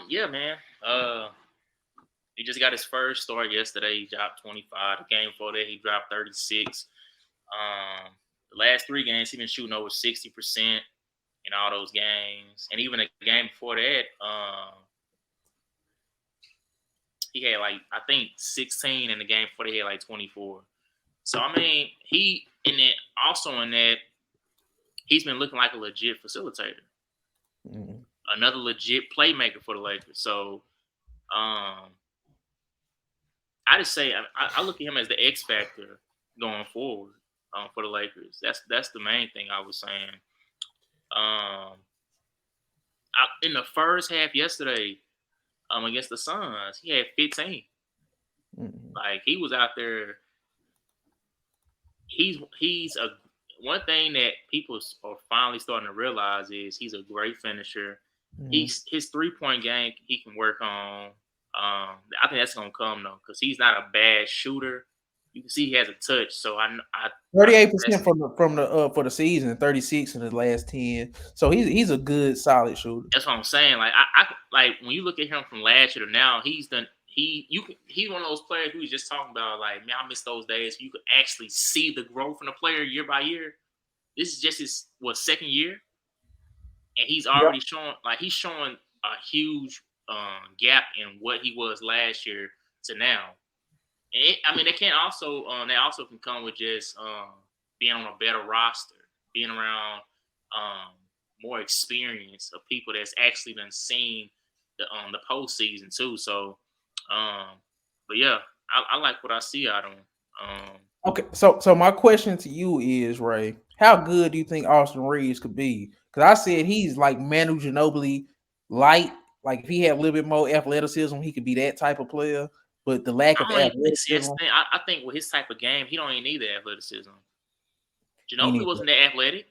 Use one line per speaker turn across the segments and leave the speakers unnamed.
Yeah, man. He just got his first start yesterday. He dropped 25. The game before that, he dropped 36. The last 3 games, he been shooting over 60% in all those games. And even the game before that, he had like I think 16 in the game before they had like 24. So I mean, he in that also in that he's been looking like a legit facilitator,
Mm.
another legit playmaker for the Lakers. So um, I just say I look at him as the X factor going forward for the Lakers. That's the main thing I was saying. In the first half yesterday against the Suns, he had 15.
Mm.
Like he was out there. He's a one thing that people are finally starting to realize is he's a great finisher.
Mm.
He's his 3 point game he can work on. I think that's gonna come though because he's not a bad shooter. You can see he has a touch, so I think
38%
that's
from the for the season, 36 in the last 10. So he's a good solid shooter.
that's what I'm saying. Like I like when you look at him from last year to now, he's one of those players we was just talking about. Like man, I miss those days. You could actually see the growth in the player year by year. This is just his second year, and he's
Yep.
already showing he's showing a huge gap in what he was last year to now. I mean, they also can come with just being on a better roster, being around more experience of people that's actually been seen the postseason too. So, um, but yeah, I like what I see out of him.
Okay, so my question to you is, Ray, how good do you think Austin Reaves could be? Because I said he's like Manu Ginobili light. Like if he had a little bit more athleticism, he could be that type of player. But the lack of
I don't even see
athleticism,
that's the thing. I think with his type of game, he don't even need the athleticism.
he
Ginobili
need
wasn't that athletic.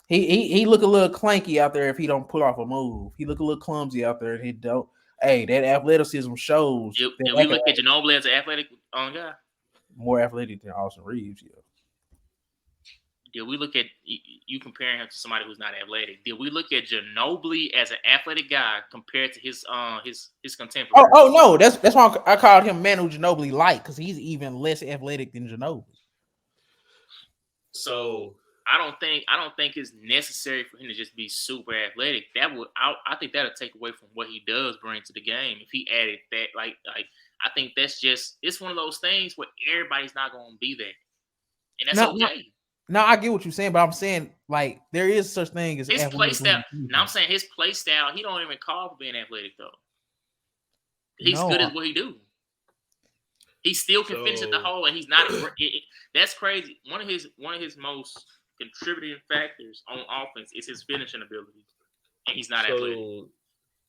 he look a little clanky out there if he don't pull off a move. He look a little clumsy out there, and he don't. Hey, that athleticism shows that
Did we
lack of
look at Ginobili as an athletic guy?
more athletic than Austin Reaves. Yeah.
Did we look at you comparing him to somebody who's not athletic? Did we look at Ginobili as an athletic guy compared to his
Oh,
contemporary?
oh no, that's why I called him Manu Ginobili light because he's even less athletic than Ginobili.
So
So
I don't think it's necessary for him to just be super athletic. I think that'll take away from what he does bring to the game if he added that. Like I think that's just it's one of those things where everybody's not going to be there, and that's
No, no,
okay.
no, I get what you're saying, but I'm saying like there is such thing as
His play
athletic
style. Now I'm
limitations.
saying his play style. He don't even call for being athletic though. He's
No,
good at what he do. He still can finish at the
so
hole, and he's not. That's crazy. One of his most contributing factors on offense is his finishing ability, and he's not athletic.
so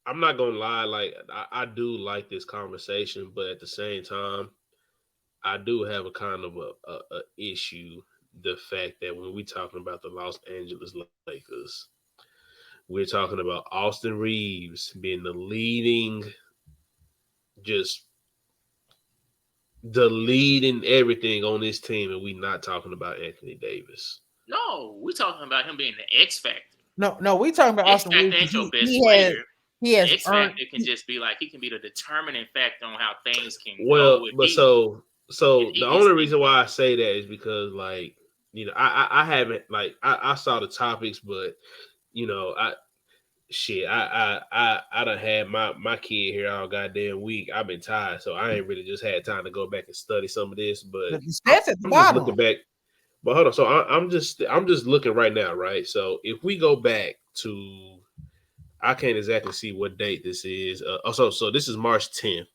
I'm not gonna lie, like I do like this conversation, but at the same time, I do have a kind of a issue. The fact that when we talking about the Los Angeles Lakers, we're talking about Austin Reaves being the leading, just the lead in everything on this team, and we not talking about Anthony Davis.
No, we're talking about him being the X factor.
no, we talking about
X
Austin
factor
Reeves
ain't
because
your best
he has
player.
he
The
has
X
earned.
factor can just be like he can be the determining factor on how things can
Well,
go. If
but
he if
the
he gets
only
things
reason why
going.
I say that is because like I haven't like I saw the topics, but I shit I done had my kid here all goddamn week. I've been tired, so I ain't really just had time to go back and study some of this. But
The
I'm,
stats at the
I'm just
bottom.
looking back. But hold on, so I'm just looking right now, right? So if we go back to I can't exactly see what date this is. So this is March 10th.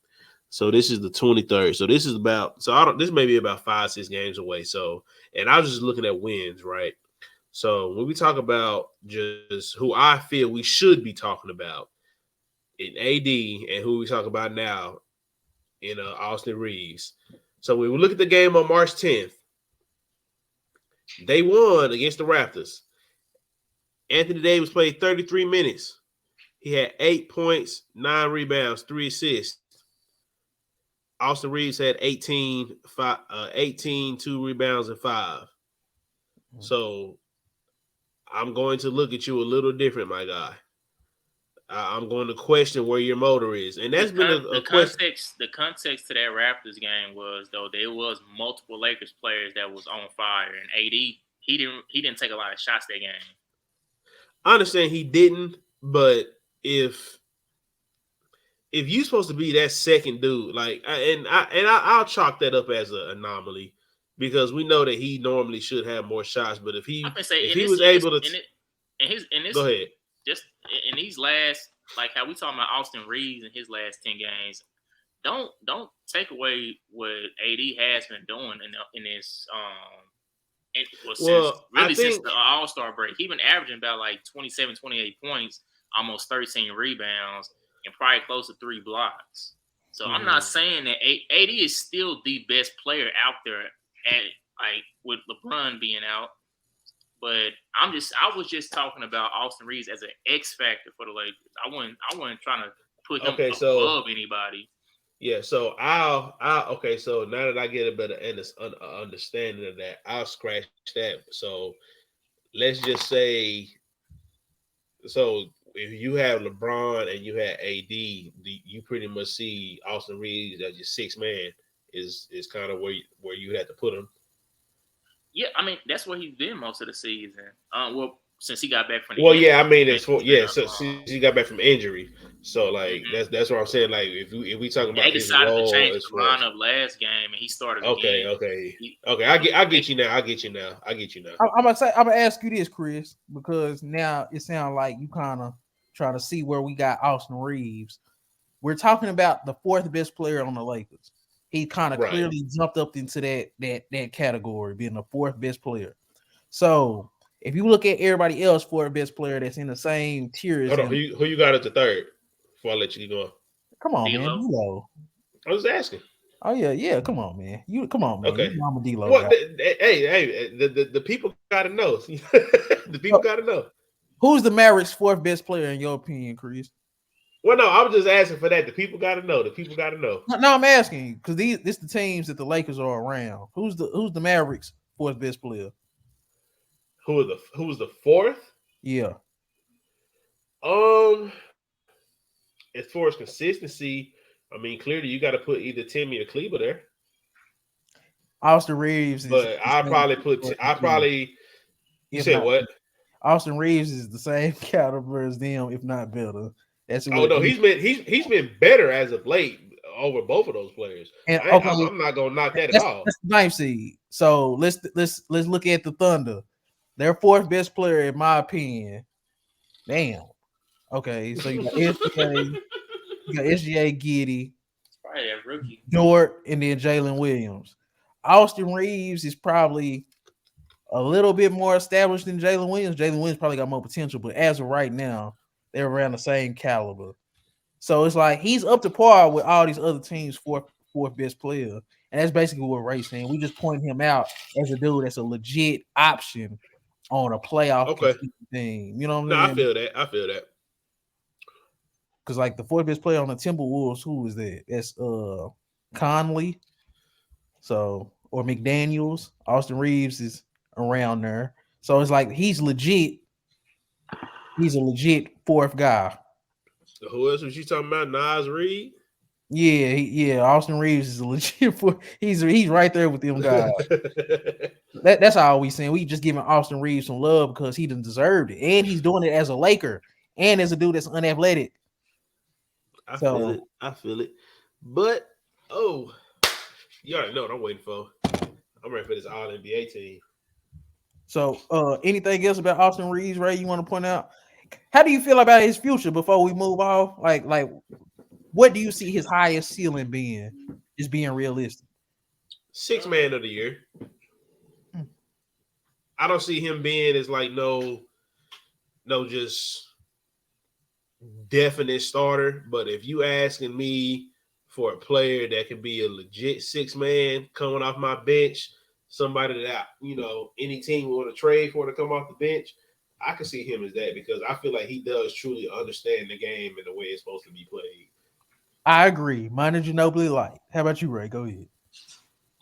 So this is the 23rd. So this is about so I don't this may be about 5-6 games away. So and I was just looking at wins, right? So when we talk about just who I feel we should be talking about in AD and who we talk about now in Austin Reeves. So when we look at the game on March 10th, they won against the Raptors. Anthony Davis played 33 minutes. He had 8 points, 9 rebounds, 3 assists. Austin Reeves had 18, 2 rebounds, and 5. So I'm going to look at you a little different, my guy. I'm going to question where your motor is, and
The
that's been
the
a question.
context to that Raptors game was though there was multiple Lakers players that was on fire, and AD he didn't take a lot of shots that game.
I understand he didn't, but if you're supposed to be that second dude, I'll chalk that up as an anomaly because we know that he normally should have more shots. But
I'm gonna say
if he was able to,
in this
go ahead.
just in these last like how we talking about Austin Reaves in his last 10 games. Don't take away what AD has been doing in this
Well, I
since
think
the All-Star break. He's been averaging about like 27, 28 points, almost 13 rebounds, and probably close to 3 blocks. So I'm not saying that AD is still the best player out there at like with LeBron being out. But I was just talking about Austin Reeves as an X factor for the Lakers. I wasn't trying to put him
okay. So
above anybody.
yeah, so I'll okay. So now that I get a better understanding of that, I'll scratch that. So let's just say, so if you have LeBron and you have AD, you pretty much see Austin Reeves as your sixth man is kind of where you had to put him.
Yeah, I mean that's what he's been most of the season. Well, since he got back from the
Well,
injury,
yeah, I mean it's
he's
for
been
yeah. So since he got back from injury, so like
mhm.
that's what I'm saying. Like if we talking
They
about his
decided to
role
change
as
the
far as
lineup last game, and he started
okay,
again.
okay,
He,
okay. I get you now. I get you now. I get you now.
I'm gonna ask you this, Chris, because now it sounds like you kind of try to see where we got Austin Reeves. We're talking about the fourth best player on the Lakers. He kind of
Right.
clearly jumped up into that category, being the fourth best player. So if you look at everybody else for a best player that's in the same tier as
Hold on.
him,
Who you got at the third? Before I let you go.
come on, man,
D'Lo.
D'Lo.
I was asking.
Oh yeah, come on, man. Come on, man. You
Okay.
know I'm a D'Lo
What?
guy.
Hey, the people got to know. The people
So,
got to know.
who's the Mavericks' fourth best player in your opinion, Chris?
Well, no, I was just asking for that. The people got to know. The people got to know.
No, I'm asking you because this the teams that the Lakers are around. Who's the Mavericks' fourth best player?
Who was the fourth?
Yeah,
Um, as far as consistency, I mean, clearly you got to put either Timmy or Kleber there.
Austin Reeves is
But
the
I
same
probably put.
caliber as
I
them,
probably. You
if
said
not.
what?
Austin Reeves is the same caliber as them, if not better. That's
Oh
what.
no, he's been better as of late over both of those players.
And
I'm,
okay,
I'm not gonna knock that at all.
that's the ninth seed. So let's look at the Thunder. Their fourth best player, in my opinion. Damn. Okay, so you got SGA Giddy,
It's probably that rookie.
Dort, and then Jalen Williams. Austin Reeves is probably a little bit more established than Jalen Williams. Jalen Williams probably got more potential, but as of right now, they're around the same caliber. So it's like he's up to par with all these other teams' fourth best player. And that's basically what Ray's saying. We just point him out as a dude that's a legit option on a playoff
Okay.
competing team. You know what
No,
I'm
I
saying?
feel that. I feel that.
Because like the fourth best player on the Timberwolves, who is that? That's Conley. So or McDaniels. Austin Reeves is around there. So it's like he's legit. He's a legit fourth guy.
So who else was you talking about? Nas Reed.
Yeah. Austin Reeves is a legit. He's right there with them guys. That's all we saying. We just giving Austin Reeves some love because he done deserved it, and he's doing it as a Laker and as a dude that's unathletic.
I feel
So,
it. I feel it. But you already know what I'm waiting for. I'm ready for this All NBA team.
anything else about Austin Reeves, Ray? You want to point out? How do you feel about his future before we move off? Like, what do you see his highest ceiling being? Just being realistic.
Sixth man of the year.
Hmm.
I don't see him being as like no just definite starter. But if you asking me for a player that can be a legit six man coming off my bench, somebody that any team want to trade for to come off the bench, I can see him as that because I feel like he does truly understand the game and the way it's supposed to be played.
I agree. Mine is Ginobili light. How about you, Ray? Go ahead.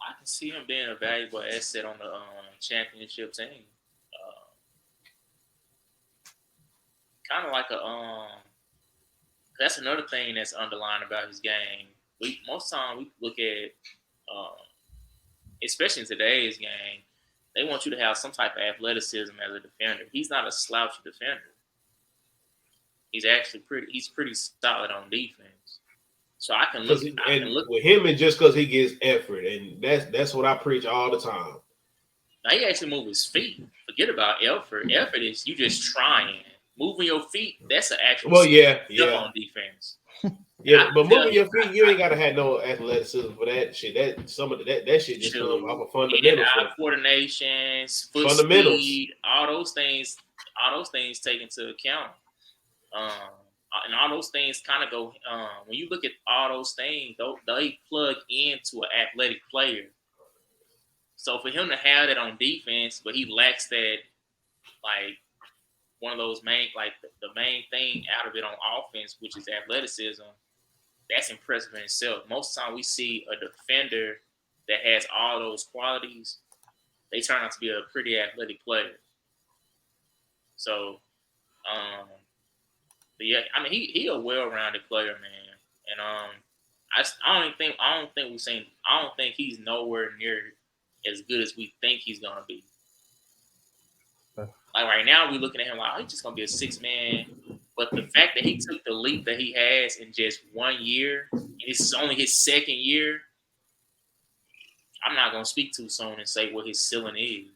I can see him being a valuable asset on the championship team. Kind of like a that's another thing that's underlined about his game. Most time we look at, especially in today's game, they want you to have some type of athleticism as a defender. He's not a slouchy defender. He's actually pretty solid on defense. So I can look.
With him, and just because he gets effort, and that's what I preach all the time.
Now he actually move his feet. Forget about effort. Effort is you just trying. Moving your feet, that's an actual
on
defense.
Yeah, but moving your feet, you ain't gotta have no athleticism for that shit. That some of that shit just comes off of fundamentals.
Coordination, foot speed, all those things take into account. And all those things kind of go when you look at all those things, they plug into an athletic player. So for him to have that on defense, but he lacks that, like one of those main, like the main thing out of it on offense, which is athleticism. That's impressive in itself. Most of the time we see a defender that has all those qualities, they turn out to be a pretty athletic player. So, but yeah, I mean he a well-rounded player, man. And I don't think he's nowhere near as good as we think he's gonna be. Like right now, we're looking at him like, oh, he's just gonna be a 6-man. But the fact that he took the leap that he has in just 1 year, and this is only his second year, I'm not gonna speak too soon and say what his ceiling is.